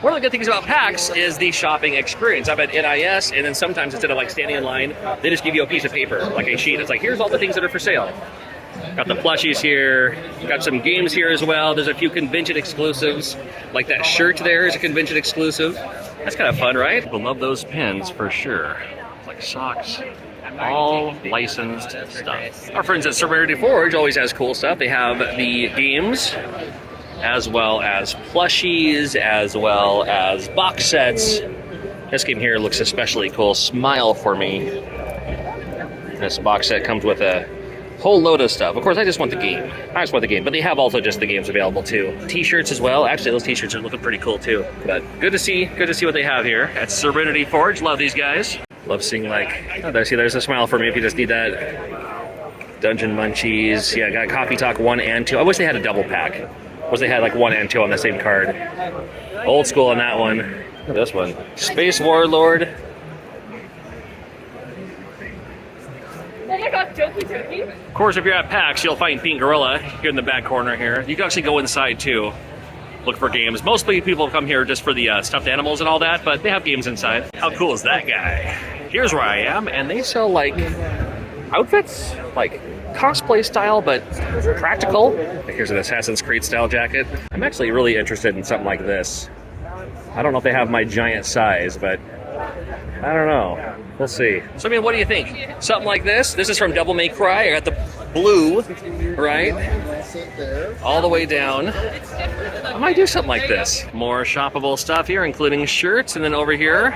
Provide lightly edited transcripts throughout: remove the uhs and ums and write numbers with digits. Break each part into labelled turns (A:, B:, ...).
A: One of the good things about PAX is the shopping experience. I'm at NIS, and then sometimes instead of like standing in line, they just give you a piece of paper, like a sheet. It's like, here's all the things that are for sale. Got the plushies here, got some games here as well. There's a few convention exclusives, like that shirt there is a convention exclusive. That's kind of fun, right? People love those pins for sure. Like socks, all licensed stuff. Our friends at Serenity Forge always has cool stuff. They have the games, as well as plushies, as well as box sets. This game here looks especially cool. Smile for me. This box set comes with a whole load of stuff. Of course, I just want the game. But they have also just the games available too. T-shirts as well. Actually, those T-shirts are looking pretty cool too. But good to see what they have here at Serenity Forge. Love these guys. Love seeing like, oh, there's a smile for me if you just need that. Dungeon Munchies. Yeah, got Coffee Talk 1 and 2. I wish they had a double pack. Was they had like 1 and 2 on the same card. Old school on that one. Look at this one. Space Warlord.
B: Oh my god, Jokey.
A: Of course, if you're at PAX, you'll find Pink Gorilla here in the back corner here. You can actually go inside too. Look for games. Mostly people come here just for the stuffed animals and all that, but they have games inside. How cool is that guy? Here's where I am, and they sell like outfits, like cosplay style, but practical. Here's an Assassin's Creed style jacket. I'm actually really interested in something like this. I don't know if they have my giant size, but I don't know. We'll see. So I mean, what do you think? Something like this? This is from Devil May Cry. I got the blue, right? All the way down. I might do something like this. More shoppable stuff here, including shirts, and then over here,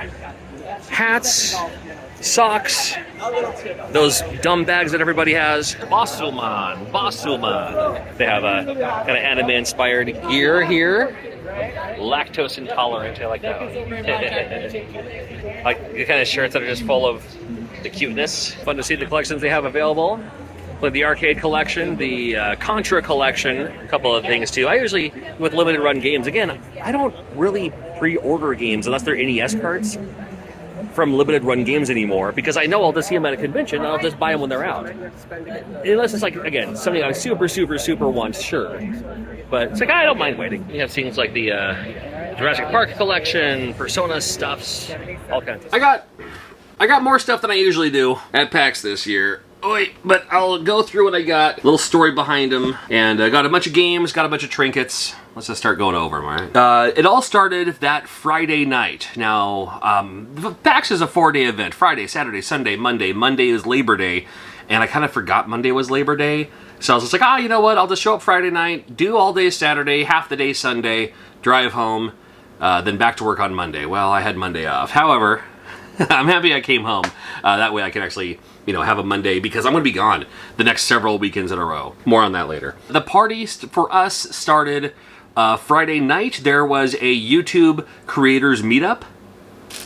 A: hats, socks, those dumb bags that everybody has. Bosselman. They have a kind of anime-inspired gear here. Lactose intolerant, I like that one. Like the kind of shirts that are just full of the cuteness. Fun to see the collections they have available. Like the arcade collection, the Contra collection, a couple of things too. I usually, with limited run games, again, I don't really pre-order games unless they're NES cards from limited run games anymore, because I know I'll just see them at a convention and I'll just buy them when they're out. Unless it's like, again, something I super want, sure. But it's like, I don't mind waiting. You have things like the Jurassic Park collection, Persona stuffs, all kinds of stuff. I got more stuff than I usually do at PAX this year. But I'll go through what I got, a little story behind them, and I got a bunch of games, got a bunch of trinkets. Let's just start going over them, all right? It all started that Friday night. Now, PAX is a 4-day event. Friday, Saturday, Sunday, Monday. Monday is Labor Day, and I kind of forgot Monday was Labor Day. So I was just like, you know what? I'll just show up Friday night, do all day Saturday, half the day Sunday, drive home, then back to work on Monday. Well, I had Monday off. However, I'm happy I came home. That way I can actually, have a Monday, because I'm going to be gone the next several weekends in a row. More on that later. The party for us started Friday night. There was a YouTube creators meetup.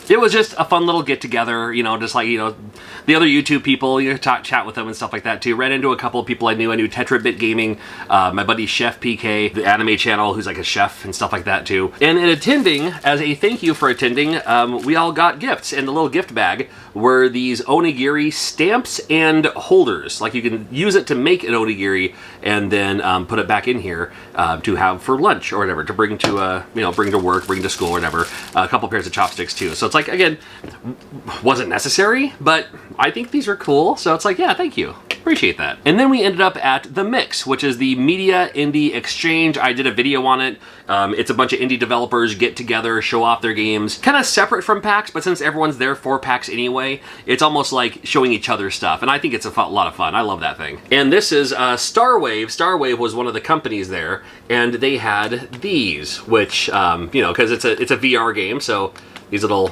A: It was just a fun little get-together, just like, the other YouTube people, chat with them and stuff like that too. Ran into a couple of people I knew. I knew Tetrabit Gaming, my buddy Chef PK, the anime channel, who's like a chef and stuff like that too. And in attending, as a thank you for attending, we all got gifts. And the little gift bag were these onigiri stamps and holders. Like, you can use it to make an onigiri and then put it back in here to have for lunch or whatever, to bring to bring to work, bring to school or whatever. A couple pairs of chopsticks too. So it's like, again, wasn't necessary, but I think these are cool. So it's like, yeah, thank you. Appreciate that. And then we ended up at The Mix, which is the Media Indie Exchange. I did a video on it. It's a bunch of indie developers get together, show off their games. Kind of separate from PAX, but since everyone's there for PAX anyway, it's almost like showing each other stuff. And I think it's a lot of fun. I love that thing. And this is Starwave. Starwave was one of the companies there, and they had these, which, because it's a VR game, so these little...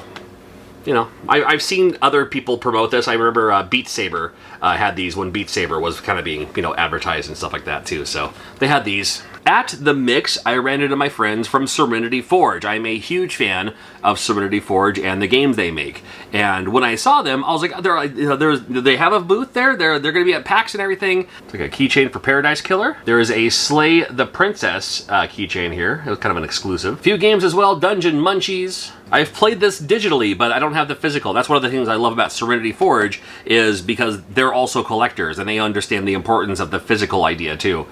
A: I've seen other people promote this. I remember Beat Saber had these when Beat Saber was kind of being, advertised and stuff like that too. So they had these. At The Mix, I ran into my friends from Serenity Forge. I'm a huge fan of Serenity Forge and the games they make. And when I saw them, I was like, they have a booth there? They're going to be at PAX and everything. It's like a keychain for Paradise Killer. There is a Slay the Princess keychain here. It was kind of an exclusive. A few games as well, Dungeon Munchies. I've played this digitally, but I don't have the physical. That's one of the things I love about Serenity Forge, is because they're also collectors and they understand the importance of the physical idea too.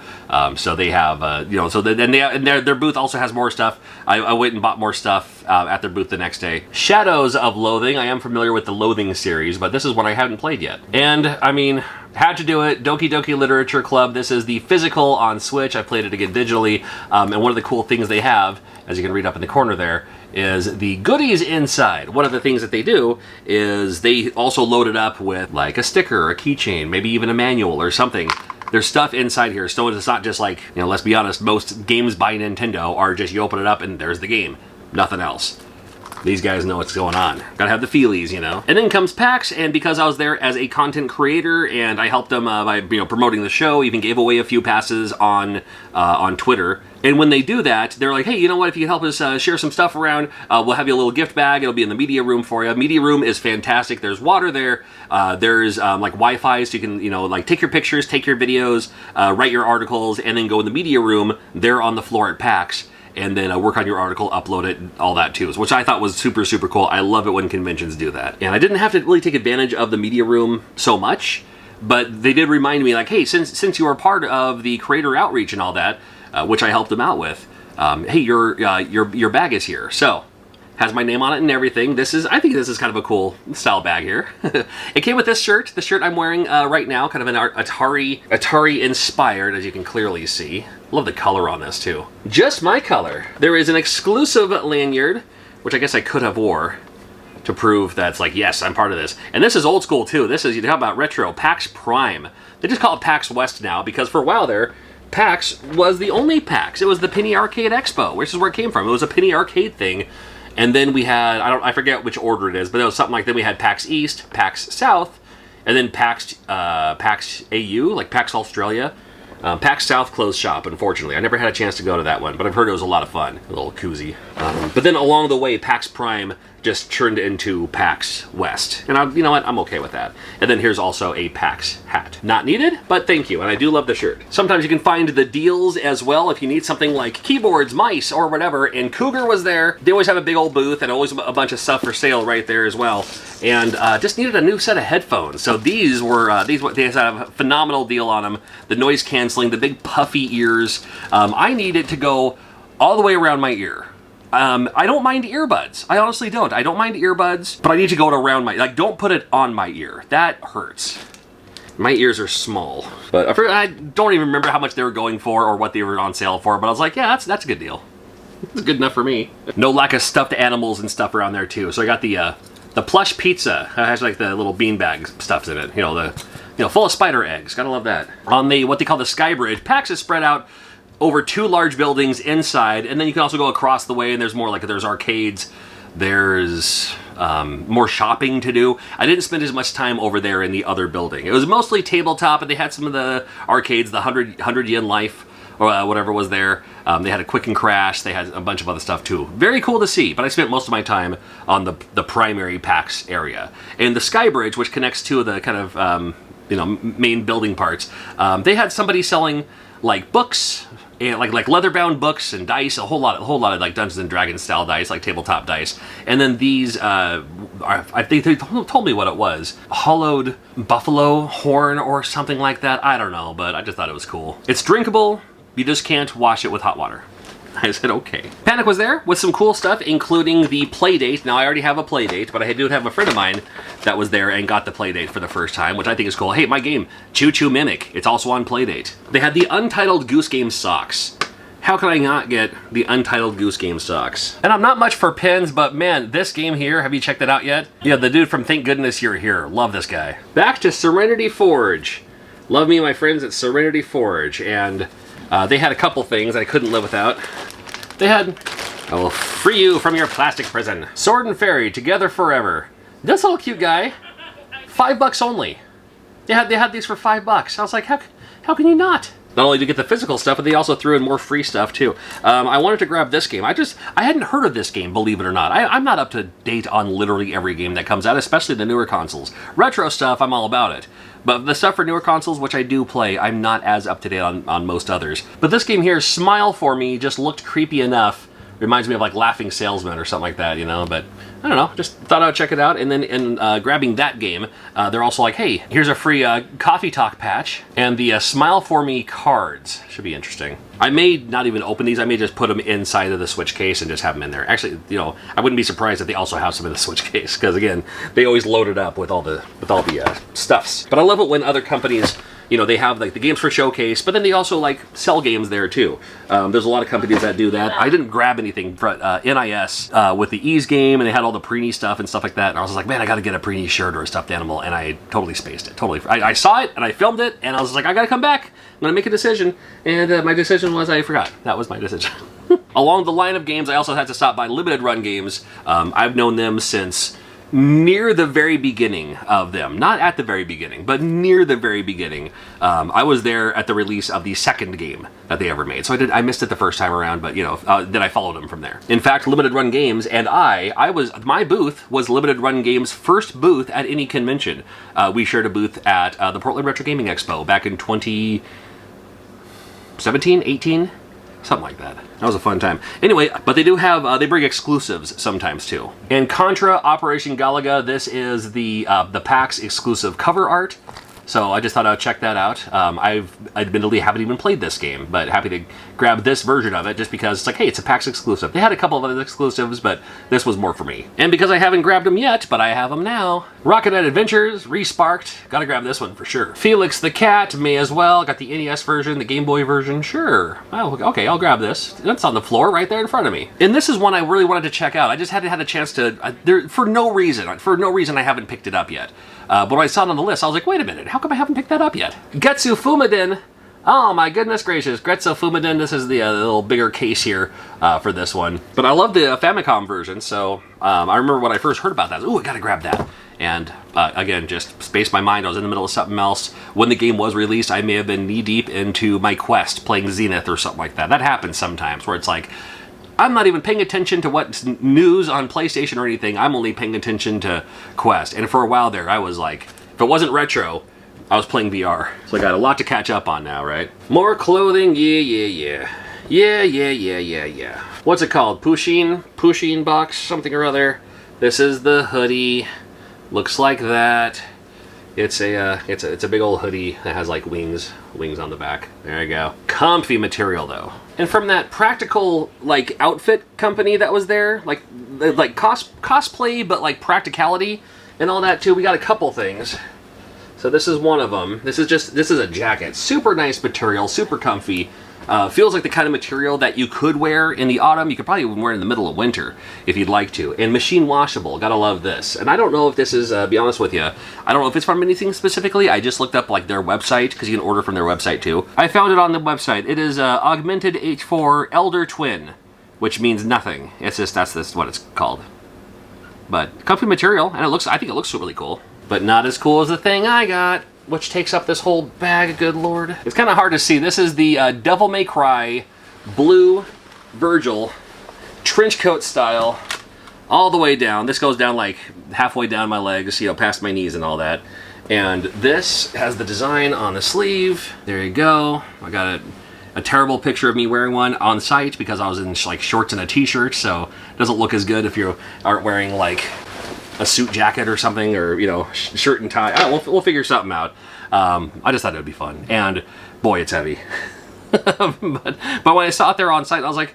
A: So they have, their booth also has more stuff. I went and bought more stuff at their booth the next day. Shadows of Loathing. I am familiar with the Loathing series, but this is one I haven't played yet. And, I mean, had to do it. Doki Doki Literature Club. This is the physical on Switch. I played it again digitally. And one of the cool things they have, as you can read up in the corner there, is the goodies inside. One of the things that they do is they also load it up with like a sticker or a keychain, maybe even a manual or something. There's stuff inside here, so it's not just like, you know, let's be honest, most games by Nintendo are just you open it up and there's the game. Nothing else. These guys know what's going on. Gotta have the feelies, you know. And then comes PAX, and because I was there as a content creator and I helped them by promoting the show, even gave away a few passes on Twitter. And when they do that, they're like, hey, you know what, if you can help us share some stuff around, we'll have you a little gift bag. It'll be in the media room for you. Media room is fantastic. There's water there. There's like Wi-Fi, so you can, you know, like take your pictures, take your videos, write your articles, and then go in the media room there on the floor at PAX. And then work on your article, upload it, all that too, which I thought was super, super cool. I love it when conventions do that. And I didn't have to really take advantage of the media room so much, but they did remind me like, hey, since you are part of the creator outreach and all that, which I helped them out with, hey, your bag is here. So, has my name on it and everything. I think this is kind of a cool style bag here. It came with this shirt. The shirt I'm wearing right now, kind of an Atari inspired, as you can clearly see. Love the color on this too. Just my color. There is an exclusive lanyard, which I guess I could have wore to prove that's like, yes, I'm part of this. And this is old school too. This is, you talk about retro, PAX Prime. They just call it PAX West now because for a while there, PAX was the only PAX. It was the Penny Arcade Expo, which is where it came from. It was a Penny Arcade thing. And then we had, I forget which order it is, but it was something like, then we had PAX East, PAX South, and then PAX AU, like PAX Australia. PAX South closed shop, unfortunately. I never had a chance to go to that one, but I've heard it was a lot of fun. A little koozie. But then along the way, PAX Prime just turned into PAX West. And you know what? I'm okay with that. And then here's also a PAX hat. Not needed, but thank you. And I do love the shirt. Sometimes you can find the deals as well if you need something like keyboards, mice, or whatever. And Cougar was there. They always have a big old booth and always a bunch of stuff for sale right there as well. And just needed a new set of headphones. So these they had a phenomenal deal on them. The noise canceling, the big puffy ears. I need it to go all the way around my ear. I don't mind earbuds. I honestly don't. I don't mind earbuds, but I need to go around my, like, don't put it on my ear. That hurts. My ears are small. But I don't even remember how much they were going for or what they were on sale for, but I was like, yeah, that's a good deal. It's good enough for me. No lack of stuffed animals and stuff around there too. So I got the plush pizza. It has like the little beanbag stuffs in it. You know, full of spider eggs. Gotta love that. On the, what they call the Sky Bridge, PAX is spread out over 2 large buildings inside, and then you can also go across the way and there's more, like there's arcades, there's more shopping to do. I didn't spend as much time over there in the other building. It was mostly tabletop, and they had some of the arcades, the 100 yen life, or whatever was there. They had a Quick and Crash, they had a bunch of other stuff too. Very cool to see, but I spent most of my time on the primary PAX area. And the Sky Bridge, which connects to the kind of main building parts, they had somebody selling like books, and like leather-bound books and dice, a whole lot of like Dungeons and Dragons style dice, like tabletop dice. And then these, I think they told me what it was, hollowed buffalo horn or something like that. I don't know, but I just thought it was cool. It's drinkable. You just can't wash it with hot water. I said, okay. Panic was there with some cool stuff, including the Playdate. Now, I already have a Playdate, but I did have a friend of mine that was there and got the Playdate for the first time, which I think is cool. Hey, my game, Choo Choo Mimic, it's also on Playdate. They had the Untitled Goose Game socks. How could I not get the Untitled Goose Game socks? And I'm not much for pins, but man, this game here, have you checked it out yet? Yeah, the dude from Thank Goodness You're Here. Love this guy. Back to Serenity Forge. Love me and my friends at Serenity Forge, and they had a couple things I couldn't live without. They had, I will free you from your plastic prison. Sword and Fairy, together forever. This little cute guy, $5 only. They had these for $5. I was like, how can you not? Not only to get the physical stuff, but they also threw in more free stuff too. I wanted to grab this game. I hadn't heard of this game, believe it or not. I'm not up to date on literally every game that comes out, especially the newer consoles. Retro stuff, I'm all about it. But the stuff for newer consoles, which I do play, I'm not as up to date on most others. But this game here, Smile For Me, just looked creepy enough reminds me of like Laughing Salesman or something like that, you know. But I don't know, just thought I would check it out. And then in grabbing that game, they're also like, hey, here's a free Coffee Talk patch and the Smile For Me cards. Should be interesting. I may not even open these. I may just put them inside of the Switch case and just have them in there. Actually, you know, I wouldn't be surprised if they also have some in the Switch case, because again, they always load it up with all the stuffs. But I love it when other companies, you know, they have like the games for showcase, but then they also like sell games there too. There's a lot of companies that do that. I didn't grab anything for NIS with the Ease game, and they had all the Preenie stuff and stuff like that. And I was like, man, I got to get a Preenie shirt or a stuffed animal, and I totally spaced it. Totally, I saw it and I filmed it, and I was like, I got to come back. I'm gonna make a decision, and my decision was I forgot. That was my decision. Along the line of games, I also had to stop by Limited Run Games. I've known them since near the very beginning of them. Not at the very beginning, but near the very beginning. I was there at the release of the second game that they ever made. So I missed it the first time around, but you know, then I followed them from there. In fact, Limited Run Games and my booth was Limited Run Games' first booth at any convention. We shared a booth at the Portland Retro Gaming Expo back in 2017, 18, something like that. That was a fun time. Anyway, but they do have, they bring exclusives sometimes too. And Contra Operation Galaga, this is the PAX exclusive cover art. So I just thought I'd check that out. I've admittedly haven't even played this game, but happy to grab this version of it just because it's like, hey, it's a PAX exclusive. They had a couple of other exclusives, but this was more for me. And because I haven't grabbed them yet, but I have them now. Rocket Knight Adventures, Resparked. Gotta grab this one for sure. Felix the Cat, may as well. Got the NES version, the Game Boy version, sure. Oh, okay, I'll grab this. That's on the floor right there in front of me. And this is one I really wanted to check out. I just hadn't had a chance to, for no reason I haven't picked it up yet. But when I saw it on the list, I was like, wait a minute, how come I haven't picked that up yet? Getsu Fumadin! Oh my goodness gracious, Getsu Fumadin. This is the little bigger case here for this one. But I love the Famicom version, so I remember when I first heard about that, ooh, I gotta grab that. And again, just spaced my mind. I was in the middle of something else. When the game was released, I may have been knee-deep into my Quest, playing Zenith or something like that. That happens sometimes, where it's like, I'm not even paying attention to what's news on PlayStation or anything. I'm only paying attention to Quest. And for a while there, I was like, if it wasn't retro, I was playing VR. So I got a lot to catch up on now, right? More clothing, yeah. What's it called? Pusheen box, something or other. This is the hoodie. Looks like that. It's a big old hoodie that has like wings on the back. There you go. Comfy material though. And from that practical like outfit company that was there, like cosplay, but like practicality and all that too. We got a couple things. So this is one of them. This is a jacket. Super nice material, super comfy. Feels like the kind of material that you could wear in the autumn. You could probably even wear it in the middle of winter if you'd like to. And machine washable. Gotta love this. And I don't know if this is, be honest with you, I don't know if it's from anything specifically. I just looked up like their website, because you can order from their website too. I found it on the website. It is Augmented H4 Elder Twin, which means nothing. It's just, that's what it's called. But comfy material, and I think it looks really cool. But not as cool as the thing I got, which takes up this whole bag, good lord. It's kind of hard to see. This is the Devil May Cry blue Virgil trench coat style all the way down. This goes down like halfway down my legs, you know, past my knees and all that. And this has the design on the sleeve. There you go. I got a terrible picture of me wearing one on site because I was in like shorts and a t-shirt, so it doesn't look as good if you aren't wearing like a suit jacket or something, or you know, shirt and tie. We'll figure something out. I just thought it would be fun, and boy, it's heavy. but when I saw it there on site, I was like,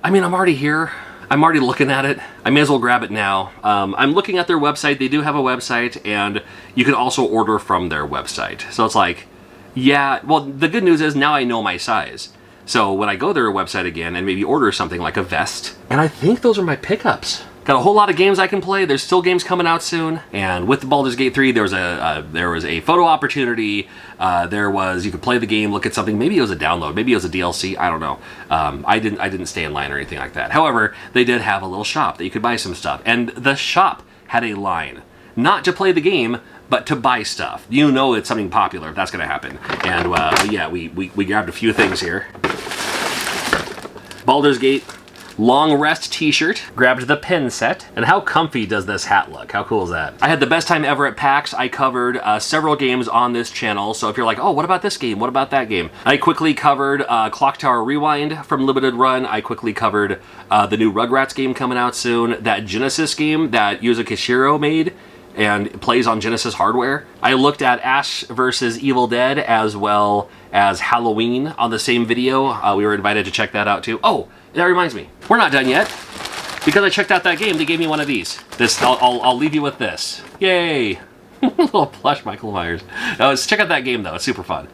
A: I mean, I'm already here. I'm already looking at it. I may as well grab it now. I'm looking at their website. They do have a website, and you can also order from their website. So it's like, yeah. Well, the good news is now I know my size. So when I go to their website again and maybe order something like a vest, and I think those are my pickups. Got a whole lot of games I can play. There's still games coming out soon. And with the Baldur's Gate 3, there was a photo opportunity. You could play the game, look at something. Maybe it was a download. Maybe it was a DLC. I don't know. I didn't stay in line or anything like that. However, they did have a little shop that you could buy some stuff. And the shop had a line. Not to play the game, but to buy stuff. You know it's something popular if that's going to happen. And yeah, we grabbed a few things here. Baldur's Gate. long rest t-shirt, grabbed the pin set, and how comfy does this hat look? How cool is that? I had the best time ever at PAX. I covered several games on this channel, so if you're like, oh, what about this game? What about that game? I quickly covered Clock Tower Rewind from Limited Run. I quickly covered the new Rugrats game coming out soon, that Genesis game that Yuzo Koshiro made and plays on Genesis hardware. I looked at Ash vs. Evil Dead as well as Halloween on the same video. We were invited to check that out too. Oh, that reminds me, we're not done yet. Because I checked out that game, they gave me one of these. I'll leave you with this. Yay! Little plush Michael Myers. Check out that game though, it's super fun.